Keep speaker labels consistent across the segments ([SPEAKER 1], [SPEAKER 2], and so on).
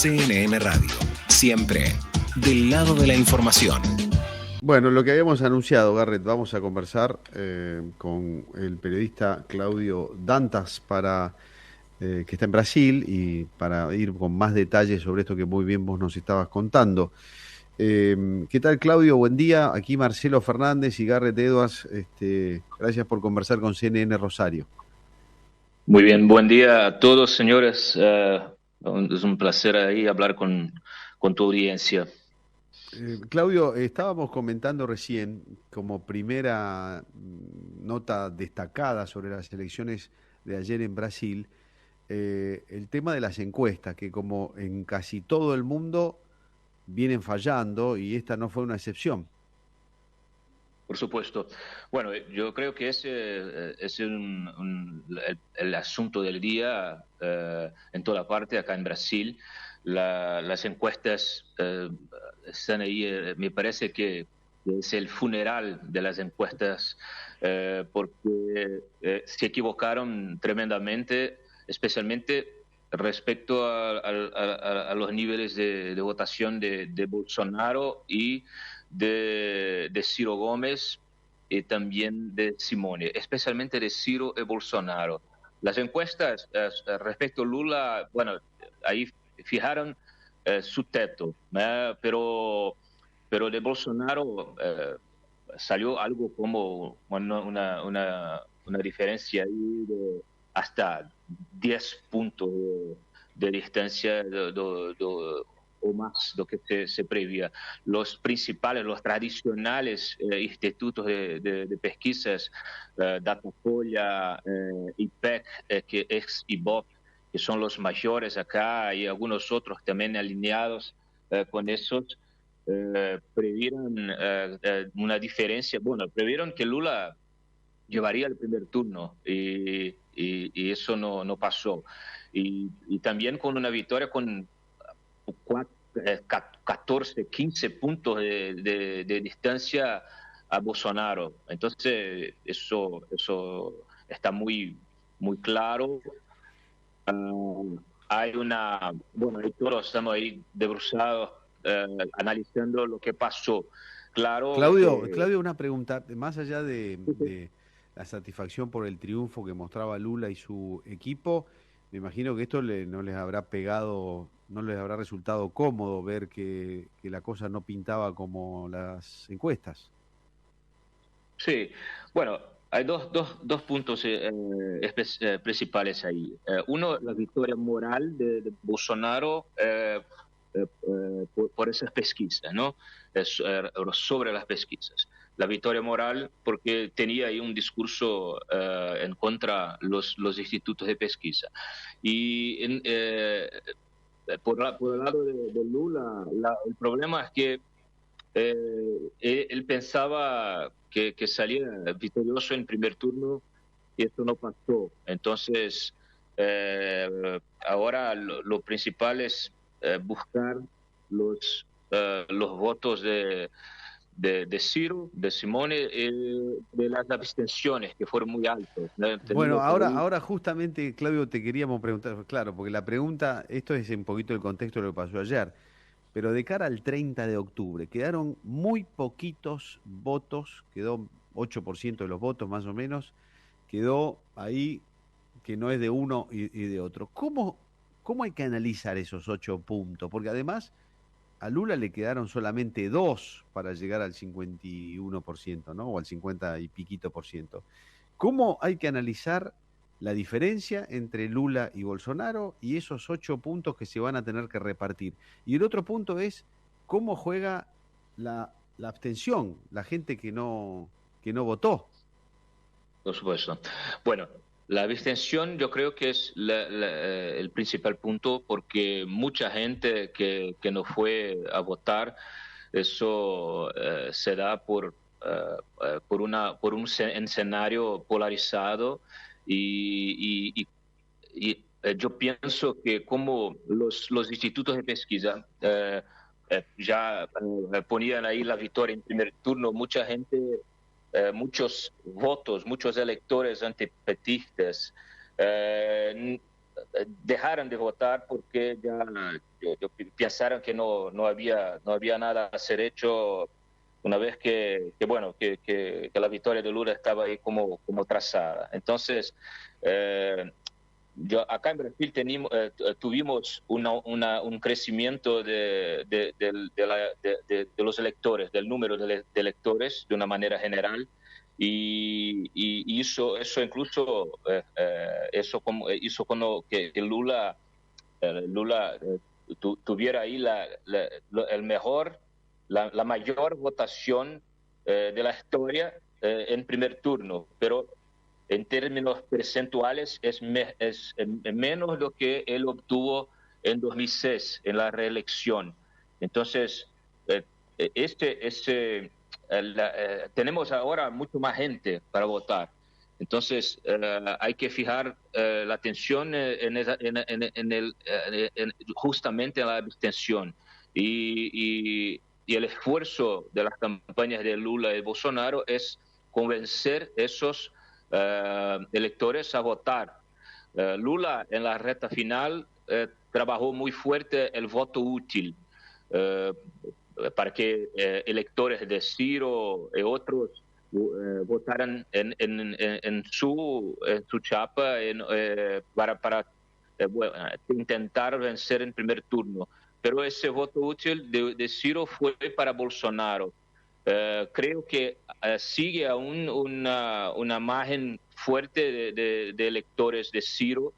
[SPEAKER 1] CNN Radio, siempre del lado de la información.
[SPEAKER 2] Bueno, lo que habíamos anunciado, Garrett, vamos a conversar con el periodista Claudio Dantas que está en Brasil y para ir con más detalles sobre esto que muy bien vos nos estabas contando. ¿Qué tal, Claudio? Buen día. Aquí Marcelo Fernández y Garrett Edwards. Gracias por conversar con CNN Rosario.
[SPEAKER 3] Muy bien, buen día a todos, señores. Es un placer ahí hablar con tu audiencia.
[SPEAKER 2] Claudio, estábamos comentando recién como primera nota destacada sobre las elecciones de ayer en Brasil, el tema de las encuestas, que como en casi todo el mundo vienen fallando y esta no fue una excepción.
[SPEAKER 3] Por supuesto. Bueno, yo creo que ese es el asunto del día en toda parte acá en Brasil. Las encuestas están ahí. Me parece que es el funeral de las encuestas porque se equivocaron tremendamente, especialmente respecto a los niveles de votación de Bolsonaro y de Ciro Gómez y también de Simone, especialmente de Ciro y Bolsonaro. Las encuestas respecto a Lula, bueno, ahí fijaron su teto, pero de Bolsonaro salió algo como una diferencia ahí de hasta 10 puntos de distancia o más de lo que se prevía. Los principales, los tradicionales institutos de pesquisas, Datafolha, IPEC, que es IBOP, que son los mayores acá, y algunos otros también alineados con esos, previeron una diferencia. Bueno, previeron que Lula llevaría el primer turno y eso no pasó. Y también con una victoria con 14, 15 puntos de distancia a Bolsonaro. Entonces, eso está muy claro. Bueno, todos estamos ahí debruzados analizando lo que pasó. Claro.
[SPEAKER 2] Claudio, una pregunta, más allá de la satisfacción por el triunfo que mostraba Lula y su equipo, me imagino que esto no les habrá pegado, no les habrá resultado cómodo ver que la cosa no pintaba como las encuestas.
[SPEAKER 3] Sí, bueno, hay dos puntos principales ahí. Uno, la victoria moral de Bolsonaro por esas pesquisas, ¿no? Sobre las pesquisas. La victoria moral porque tenía ahí un discurso en contra los institutos de pesquisa. Y por el lado de Lula, el problema es que él pensaba que salía victorioso en primer turno y esto no pasó. Entonces, ahora lo principal es buscar los votos de Ciro, de Simone, de las abstenciones que fueron muy altas, ¿no?
[SPEAKER 2] Bueno, ahora justamente, Claudio, te queríamos preguntar, claro, porque la pregunta, esto es un poquito el contexto de lo que pasó ayer, pero de cara al 30 de octubre, quedaron muy poquitos votos, quedó 8% de los votos más o menos, quedó ahí que no es de uno y de otro. ¿Cómo hay que analizar esos 8 puntos? Porque además a Lula le quedaron solamente 2 para llegar al 51%, ¿no? O al 50 y piquito por ciento. ¿Cómo hay que analizar la diferencia entre Lula y Bolsonaro y esos 8 puntos que se van a tener que repartir? Y el otro punto es cómo juega la abstención, la gente que no votó.
[SPEAKER 3] Por supuesto. Bueno, la abstención yo creo que es el principal punto porque mucha gente que no fue a votar, eso se da por un escenario polarizado y yo pienso que como los institutos de pesquisa ya ponían ahí la victoria en primer turno, mucha gente, muchos votos, muchos electores antipetistas dejaron de votar porque ya pensaron que no había nada a ser hecho una vez que la victoria de Lula estaba ahí como trazada. Entonces, acá en Brasil tuvimos un crecimiento de los electores, del número de electores de una manera general, y eso incluso hizo que Lula tuviera ahí la mayor votación de la historia en primer turno, pero en términos percentuales es menos lo que él obtuvo en 2006 en la reelección. Entonces, tenemos ahora mucho más gente para votar. Entonces, hay que fijar la atención justamente en la abstención. Y el esfuerzo de las campañas de Lula y Bolsonaro es convencer esos electores a votar. Lula, en la recta final, trabajó muy fuerte el voto útil para que electores de Ciro y otros votaran en su chapa para intentar vencer en primer turno. Pero ese voto útil de Ciro fue para Bolsonaro. Creo que sigue aún una margen fuerte de electores de Ciro,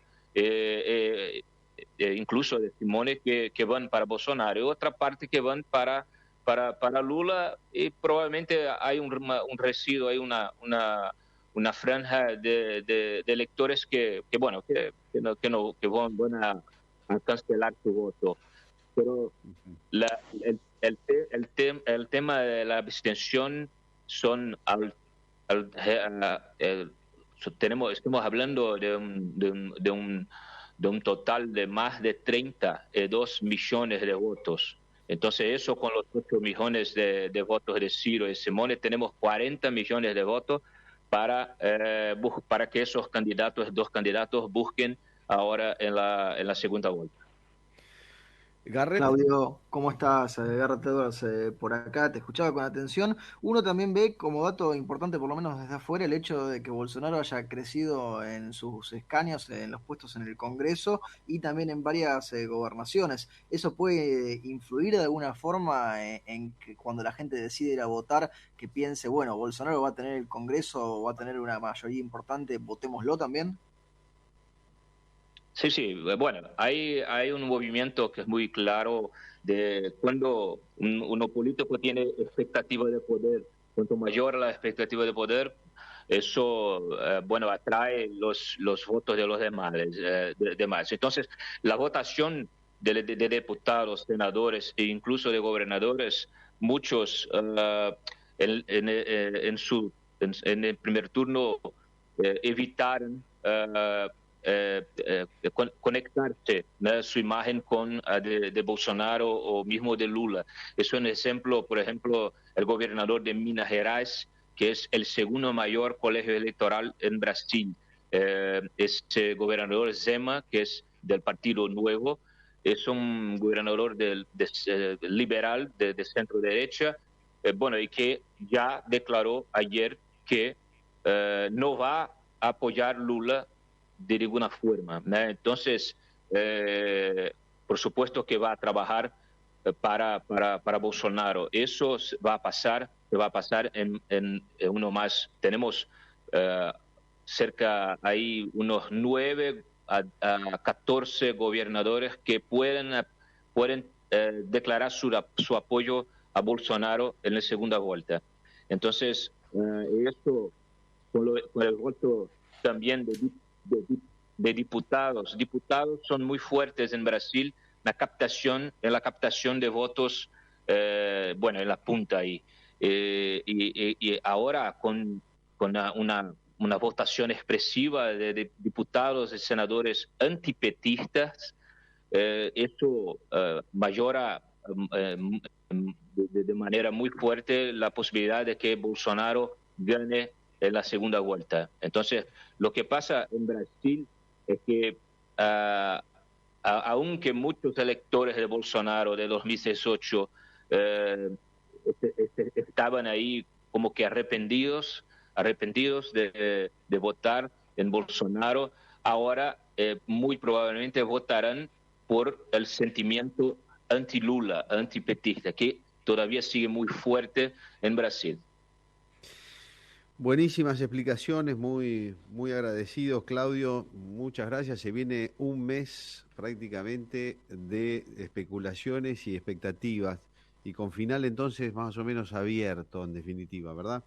[SPEAKER 3] incluso de Simone, que van para Bolsonaro, y otra parte que van para Lula, y probablemente hay un residuo, hay una franja de electores que van a cancelar su voto. Pero el tema de la abstención estamos hablando de un total de más de 32 millones de votos. Entonces, eso con los 8 millones de votos de Ciro y Simone, tenemos 40 millones de votos para que esos dos candidatos busquen ahora en la segunda vuelta.
[SPEAKER 2] Garrett.
[SPEAKER 4] Claudio, ¿cómo estás? Garrett Edwards, por acá, te escuchaba con atención. Uno también ve como dato importante, por lo menos desde afuera, el hecho de que Bolsonaro haya crecido en sus escaños, en los puestos en el Congreso y también en varias gobernaciones. ¿Eso puede influir de alguna forma en que cuando la gente decide ir a votar, que piense, bueno, Bolsonaro va a tener el Congreso, va a tener una mayoría importante, votémoslo también?
[SPEAKER 3] Sí, bueno, hay un movimiento que es muy claro de cuando uno político tiene expectativa de poder. Cuanto mayor la expectativa de poder, eso atrae los votos de los demás. Entonces, la votación de diputados, senadores e incluso de gobernadores, muchos en el primer turno evitaron conectarse su imagen con de Bolsonaro o mismo de Lula. Es un ejemplo, por ejemplo, el gobernador de Minas Gerais, que es el segundo mayor colegio electoral en Brasil. Este gobernador Zema, que es del Partido Nuevo, es un gobernador liberal de centro derecha, y que ya declaró ayer que no va a apoyar Lula de ninguna forma, ¿no? Entonces, por supuesto que va a trabajar para Bolsonaro. Eso va a pasar en uno más. Tenemos cerca ahí unos 9 a 14 gobernadores que pueden declarar su apoyo a Bolsonaro en la segunda vuelta. Entonces, esto con el voto también de diputados. Diputados son muy fuertes en Brasil en la captación de votos, en la punta ahí. Y ahora con una votación expresiva de diputados y senadores antipetistas, esto mayora de manera muy fuerte la posibilidad de que Bolsonaro gane en la segunda vuelta. Entonces, lo que pasa en Brasil es que ah, aunque muchos electores de Bolsonaro de 2018 eh, estaban ahí como que arrepentidos de votar en Bolsonaro, ahora muy probablemente votarán por el sentimiento anti-Lula, antipetista, que todavía sigue muy fuerte en Brasil.
[SPEAKER 2] Buenísimas explicaciones, muy agradecidos, Claudio. Muchas gracias. Se viene un mes prácticamente de especulaciones y expectativas y con final entonces más o menos abierto en definitiva, ¿verdad?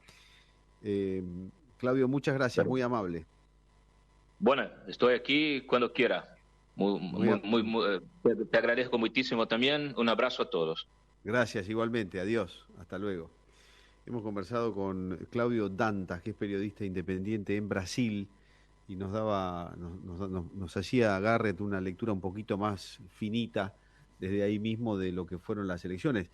[SPEAKER 2] Eh, Claudio, muchas gracias,
[SPEAKER 3] Pero,
[SPEAKER 2] muy amable.
[SPEAKER 3] bueno, estoy aquí cuando quiera.
[SPEAKER 2] Muy a-
[SPEAKER 3] Te agradezco muchísimo también. Un abrazo a todos.
[SPEAKER 2] Gracias igualmente, adiós, hasta luego. Hemos conversado con Claudio Dantas, que es periodista independiente en Brasil y nos hacía Garrett una lectura un poquito más finita desde ahí mismo de lo que fueron las elecciones.